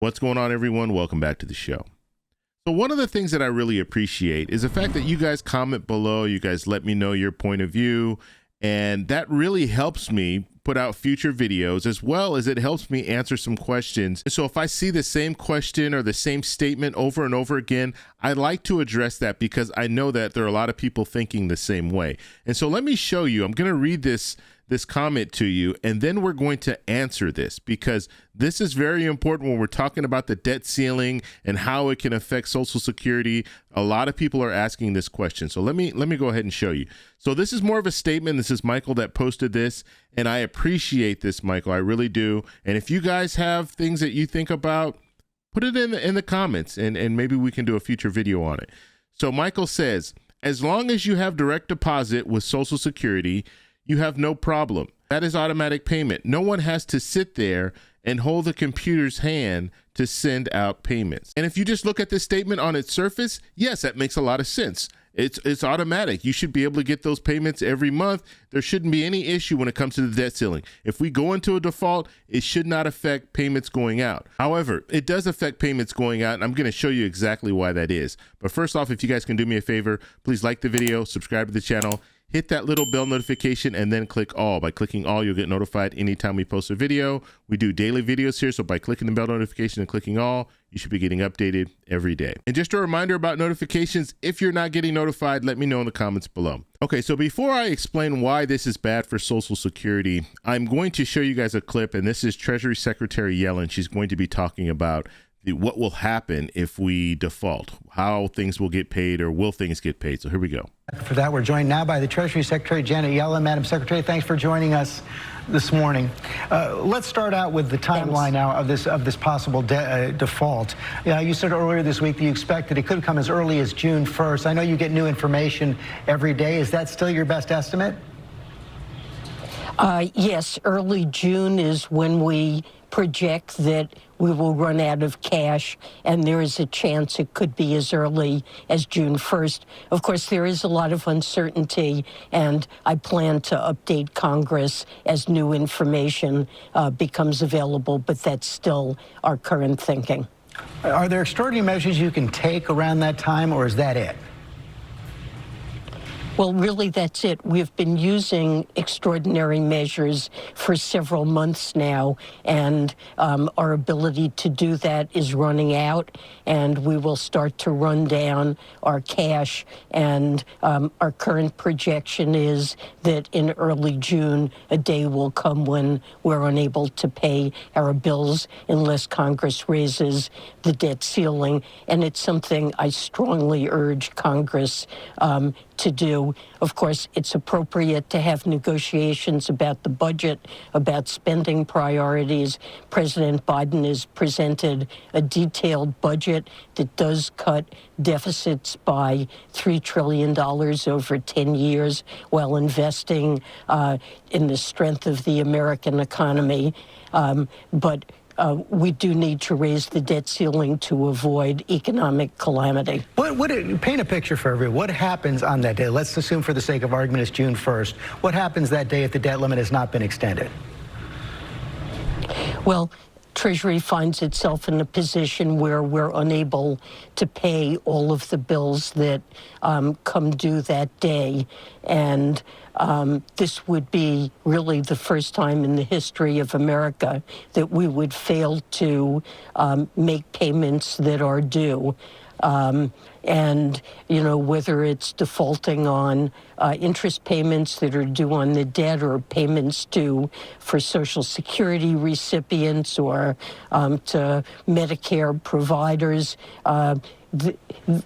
What's going on, everyone? Welcome back to the show. So one of the things that I really appreciate is the fact that you guys comment below, you guys let me know your point of view, and that really helps me put out future videos, as well as it helps me answer some questions. So if I see the same question or the same statement over and over again, I like to address that because I know that there are a lot of people thinking the same way. And so let me show you. I'm going to read this comment to you, and then we're going to answer this, because this is very important when we're talking about the debt ceiling and how it can affect Social Security. A lot of people are asking this question. So let me go ahead and show you. So this is more of a statement. This is Michael that posted this, and I appreciate this, Michael. I really do. And if you guys have things that you think about, put it in the comments, and maybe we can do a future video on it. So Michael says, as long as you have direct deposit with Social Security, you have no problem. That is automatic payment. No one has to sit there and hold the computer's hand to send out payments. And if you just look at this statement on its surface, yes, that makes a lot of sense. It's automatic. You should be able to get those payments every month. There shouldn't be any issue when it comes to the debt ceiling. If we go into a default, it should not affect payments going out. However, it does affect payments going out, and I'm going to show you exactly why that is. But first off, if you guys can do me a favor, please like the video, subscribe to the channel, hit that little bell notification, and then click all. By clicking all, you'll get notified anytime we post a video. We do daily videos here, so by clicking the bell notification and clicking all, you should be getting updated every day. And just a reminder about notifications, if you're not getting notified, let me know in the comments below. Okay, so before I explain why this is bad for Social Security, I'm going to show you guys a clip, and this is Treasury Secretary Yellen. She's going to be talking about what will happen if we default, how things will get paid, or will things get paid. So here we go. For that, we're joined now by the Treasury Secretary, Janet Yellen. Madam Secretary, thanks for joining us this morning. Let's start out with the timeline now of this possible default. You said earlier this week that you expect that it could come as early as June 1st. I know you get new information every day. Is that still your best estimate? Yes, early June is when we project that we will run out of cash, and there is a chance it could be as early as June 1st. Of course, there is a lot of uncertainty, and I plan to update Congress as new information becomes available, but that's still our current thinking. Are there extraordinary measures you can take around that time, or is that it? Well, really, that's it. We've been using extraordinary measures for several months now, and our ability to do that is running out, and we will start to run down our cash. And our current projection is that in early June, a day will come when we're unable to pay our bills unless Congress raises the debt ceiling. And it's something I strongly urge Congress to do. Of course, it's appropriate to have negotiations about the budget, about spending priorities. President Biden has presented a detailed budget that does cut deficits by $3 trillion over 10 years while investing in the strength of the American economy. But we do need to raise the debt ceiling to avoid economic calamity. Paint a picture for everyone. What happens on that day? Let's assume for the sake of argument it's June 1st. What happens that day if the debt limit has not been extended? Well, Treasury finds itself in a position where we're unable to pay all of the bills that come due that day. And this would be really the first time in the history of America that we would fail to make payments that are due. And, you know, whether it's defaulting on interest payments that are due on the debt or payments due for Social Security recipients or to Medicare providers,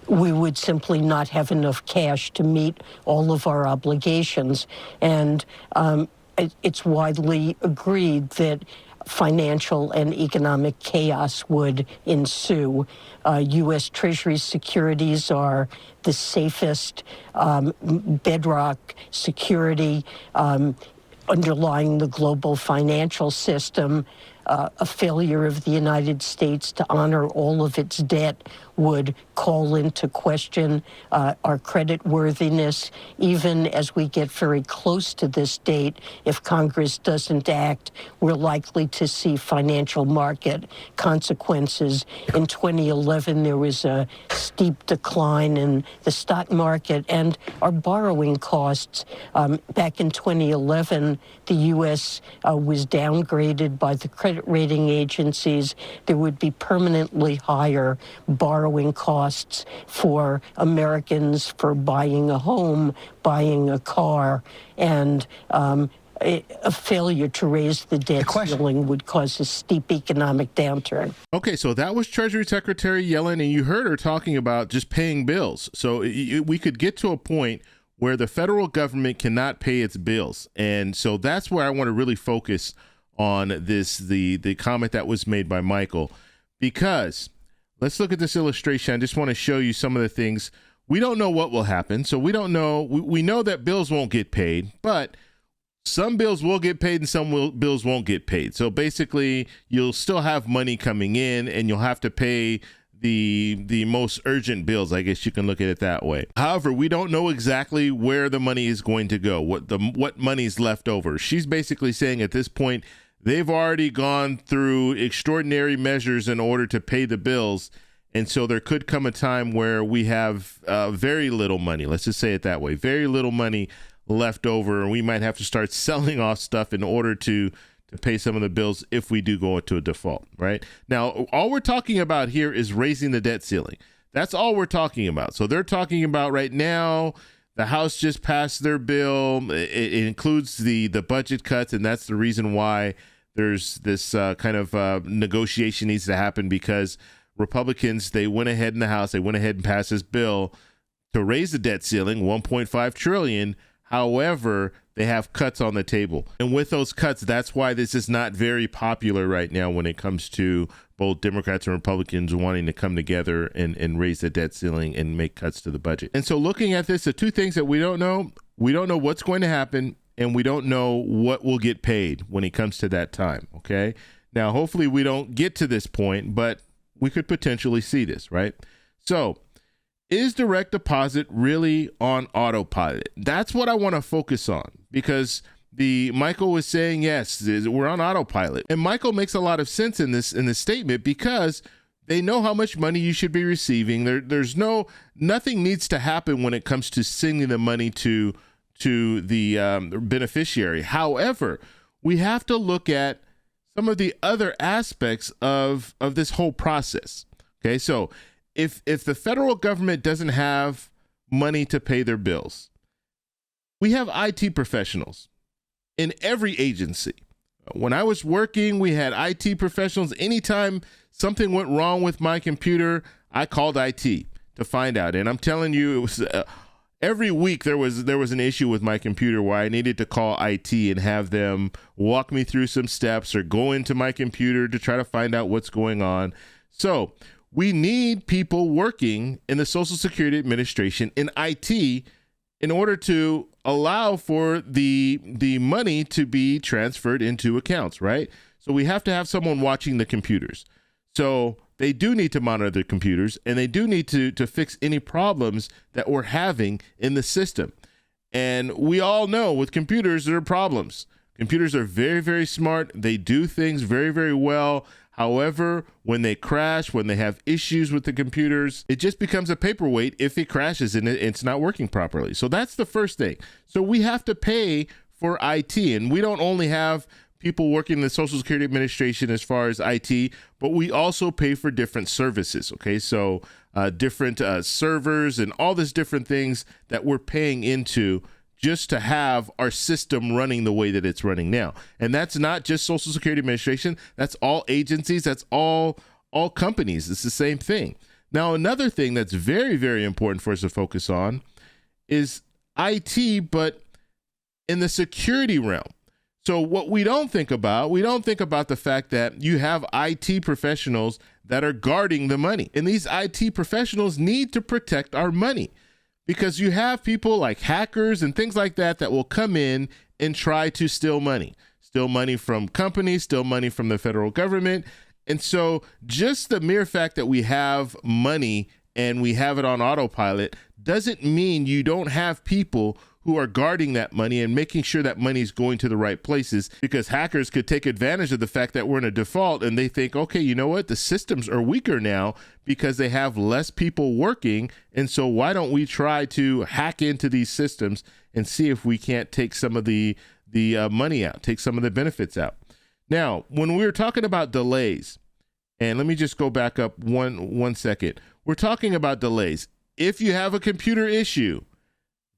we would simply not have enough cash to meet all of our obligations. And it's widely agreed that financial and economic chaos would ensue. U.S. Treasury securities are the safest bedrock security underlying the global financial system. A failure of the United States to honor all of its debt would call into question our credit worthiness. Even as we get very close to this date, if Congress doesn't act, we're likely to see financial market consequences. In 2011, there was a steep decline in the stock market and our borrowing costs. Back in 2011, the U.S. Was downgraded by the credit rating agencies. There would be permanently higher borrowing costs for Americans for buying a home, buying a car, and a failure to raise the debt ceiling would cause a steep economic downturn. Okay, so that was Treasury Secretary Yellen, and you heard her talking about just paying bills. So we could get to a point where the federal government cannot pay its bills. And so that's where I want to really focus on this, the comment that was made by Michael, because let's look at this illustration. I just want to show you some of the things. We don't know what will happen. So we don't know. We know that bills won't get paid, but some bills will get paid and some bills won't get paid. So basically, you'll still have money coming in and you'll have to pay the most urgent bills. I guess you can look at it that way. However, we don't know exactly where the money is going to go, what money's left over. She's basically saying at this point, they've already gone through extraordinary measures in order to pay the bills. And so there could come a time where we have very little money. Let's just say it that way. Very little money left over. And we might have to start selling off stuff in order to pay some of the bills if we do go into a default, right? Now, all we're talking about here is raising the debt ceiling. That's all we're talking about. So they're talking about right now, the House just passed their bill. It includes the budget cuts, and that's the reason why there's this kind of negotiation needs to happen, because Republicans, they went ahead in the House, they went ahead and passed this bill to raise the debt ceiling, $1.5 trillion. However, they have cuts on the table. And with those cuts, that's why this is not very popular right now when it comes to both Democrats and Republicans wanting to come together and raise the debt ceiling and make cuts to the budget. And so looking at this, the two things that we don't know what's going to happen, and we don't know what will get paid when it comes to that time, okay? Now, hopefully we don't get to this point, but we could potentially see this, right? So, is direct deposit really on autopilot? That's what I want to focus on, because Michael was saying, yes, we're on autopilot. And Michael makes a lot of sense in this statement, because they know how much money you should be receiving. There's nothing needs to happen when it comes to sending the money to the beneficiary. However, we have to look at some of the other aspects of this whole process. Okay, so if the federal government doesn't have money to pay their bills, we have IT professionals in every agency. When I was working, we had IT professionals. Anytime something went wrong with my computer, I called IT to find out. And I'm telling you, it was every week there was an issue with my computer where I needed to call IT and have them walk me through some steps or go into my computer to try to find out what's going on. So we need people working in the Social Security Administration in IT in order to allow for the money to be transferred into accounts, right? So we have to have someone watching the computers. So they do need to monitor the computers, and they do need to fix any problems that we're having in the system. And we all know with computers, there are problems. Computers are very, very smart. They do things very, very well. However, when they crash, when they have issues with the computers, it just becomes a paperweight if it crashes and it's not working properly. So that's the first thing. So we have to pay for IT, and we don't only have people working in the Social Security Administration as far as IT, but we also pay for different services. Okay, so different servers and all these different things that we're paying into just to have our system running the way that it's running now. And that's not just Social Security Administration. That's all agencies. That's all companies. It's the same thing. Now, another thing that's very, very important for us to focus on is IT, but in the security realm. So what we don't think about the fact that you have IT professionals that are guarding the money. And these IT professionals need to protect our money, because you have people like hackers and things like that will come in and try to steal money from companies, steal money from the federal government. And so just the mere fact that we have money and we have it on autopilot doesn't mean you don't have people who are guarding that money and making sure that money is going to the right places, because hackers could take advantage of the fact that we're in a default and they think, okay, you know what? The systems are weaker now because they have less people working. And so why don't we try to hack into these systems and see if we can't take some of the money out, take some of the benefits out. Now, when we were talking about delays, and let me just go back up one second. We're talking about delays. If you have a computer issue,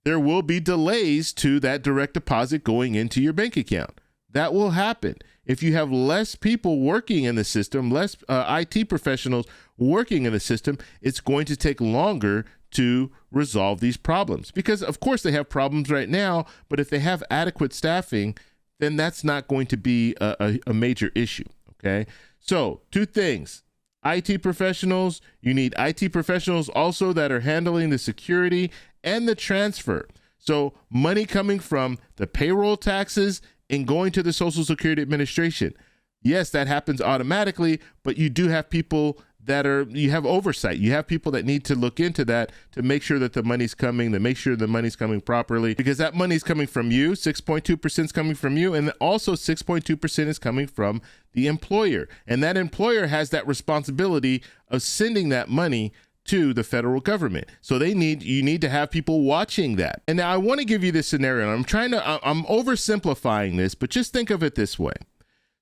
there will be delays to that direct deposit going into your bank account. That will happen. If you have less people working in the system, less IT professionals working in the system, it's going to take longer to resolve these problems. Because, of course, they have problems right now, but if they have adequate staffing, then that's not going to be a major issue, okay? So, two things. IT professionals, you need IT professionals also that are handling the security and the transfer. So money coming from the payroll taxes and going to the Social Security Administration. Yes, that happens automatically, but you do have people you have oversight. You have people that need to look into that to make sure that the money's coming, to make sure the money's coming properly, because that money's coming from you. 6.2% is coming from you. And also 6.2% is coming from the employer. And that employer has that responsibility of sending that money to the federal government. So you need to have people watching that. And now I want to give you this scenario. I'm oversimplifying this, but just think of it this way.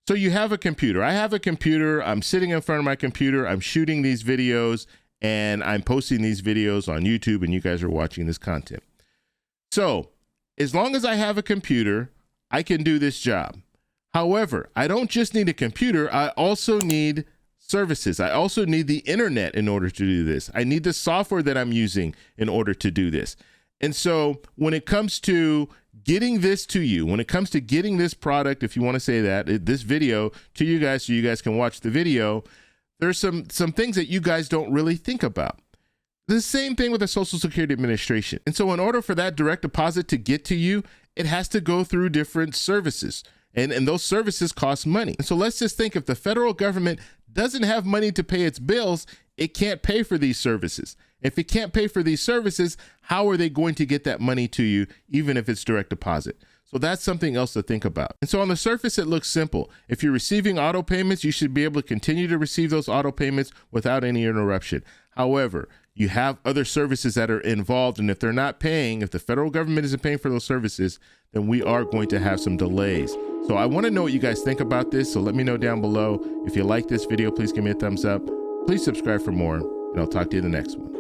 So you have a computer. I have a computer. I'm sitting in front of my computer. I'm shooting these videos and I'm posting these videos on YouTube, and you guys are watching this content. So as long as I have a computer, I can do this job. However, I don't just need a computer. I also need services. I also need the internet in order to do this. I need the software that I'm using in order to do this. And so when it comes to getting this to you, when it comes to getting this product, if you want to say that, this video to you guys so you guys can watch the video, there's some things that you guys don't really think about. The same thing with the Social Security Administration. And so in order for that direct deposit to get to you, it has to go through different services. And those services cost money. And so let's just think, if the federal government doesn't have money to pay its bills, it can't pay for these services. If it can't pay for these services, how are they going to get that money to you, even if it's direct deposit? So that's something else to think about. And so on the surface, it looks simple. If you're receiving auto payments, you should be able to continue to receive those auto payments without any interruption. However, you have other services that are involved, and if they're not paying, if the federal government isn't paying for those services, then we are going to have some delays. So I want to know what you guys think about this. So let me know down below. If you like this video, please give me a thumbs up. Please subscribe for more, and I'll talk to you in the next one.